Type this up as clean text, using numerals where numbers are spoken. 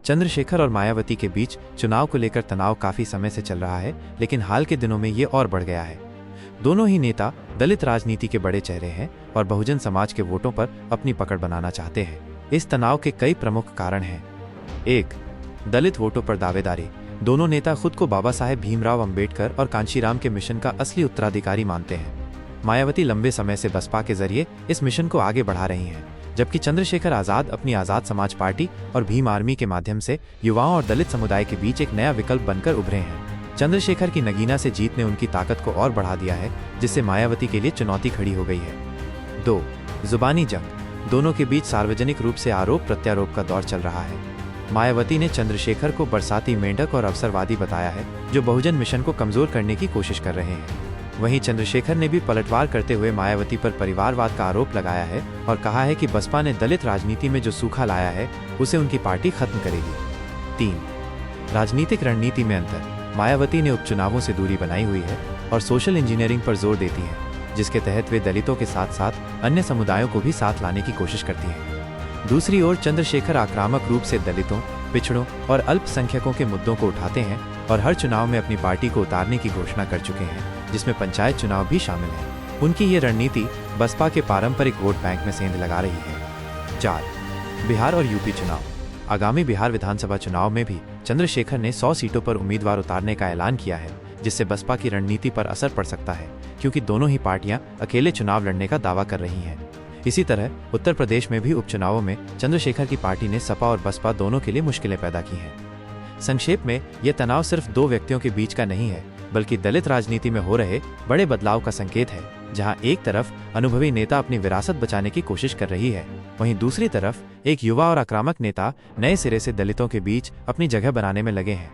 चंद्रशेखर और मायावती के बीच चुनाव को लेकर तनाव काफी समय से चल रहा है, लेकिन हाल के दिनों में ये और बढ़ गया है। दोनों ही नेता दलित राजनीति के बड़े चेहरे हैं और बहुजन समाज के वोटों पर अपनी पकड़ बनाना चाहते हैं। इस तनाव के कई प्रमुख कारण हैं। 1. दलित वोटों पर दावेदारी। दोनों नेता खुद को बाबा साहेब भीमराव अंबेडकर और कांशीराम के मिशन का असली उत्तराधिकारी मानते हैं। मायावती लंबे समय से बसपा के जरिए इस मिशन को आगे बढ़ा रही हैं, जबकि चंद्रशेखर आजाद अपनी आजाद समाज पार्टी और भीम आर्मी के माध्यम से युवाओं और दलित समुदाय के बीच एक नया विकल्प बनकर उभरे हैं। चंद्रशेखर की नगीना से जीत ने उनकी ताकत को और बढ़ा दिया है, जिससे मायावती के लिए चुनौती खड़ी हो गई है। 2. जुबानी जंग। दोनों के बीच सार्वजनिक रूप से आरोप प्रत्यारोप का दौर चल रहा है। मायावती ने चंद्रशेखर को बरसाती मेंढक और अवसरवादी बताया है, जो बहुजन मिशन को कमजोर करने की कोशिश कर रहे हैं। वहीं चंद्रशेखर ने भी पलटवार करते हुए मायावती पर परिवारवाद का आरोप लगाया है और कहा है कि बसपा ने दलित राजनीति में जो सूखा लाया है उसे उनकी पार्टी खत्म करेगी। 3. राजनीतिक रणनीति में अंतर। मायावती ने उपचुनावों से दूरी बनाई हुई है और सोशल इंजीनियरिंग पर जोर देती है, जिसके तहत वे दलितों के साथ साथ अन्य समुदायों को भी साथ लाने की कोशिश करती है। दूसरी ओर चंद्रशेखर आक्रामक रूप से दलितों, पिछड़ों और अल्पसंख्यकों के मुद्दों को उठाते हैं और हर चुनाव में अपनी पार्टी को उतारने की घोषणा कर चुके हैं, जिसमें पंचायत चुनाव भी शामिल है। उनकी ये रणनीति बसपा के पारंपरिक वोट बैंक में सेंध लगा रही है। 4. बिहार और यूपी चुनाव। आगामी बिहार विधानसभा चुनाव में भी चंद्रशेखर ने 100 सीटों पर उम्मीदवार उतारने का ऐलान किया है, जिससे बसपा की रणनीति पर असर पड़ सकता है, क्योंकि दोनों ही पार्टियां अकेले चुनाव लड़ने का दावा कर रही हैं। इसी तरह उत्तर प्रदेश में भी उपचुनावों में चंद्रशेखर की पार्टी ने सपा और बसपा दोनों के लिए मुश्किलें पैदा की हैं। संक्षेप में, यह तनाव सिर्फ दो व्यक्तियों के बीच का नहीं है, बल्कि दलित राजनीति में हो रहे बड़े बदलाव का संकेत है, जहां एक तरफ अनुभवी नेता अपनी विरासत बचाने की कोशिश कर रही है, वहीं दूसरी तरफ एक युवा और आक्रामक नेता नए सिरे से दलितों के बीच अपनी जगह बनाने में लगे हैं।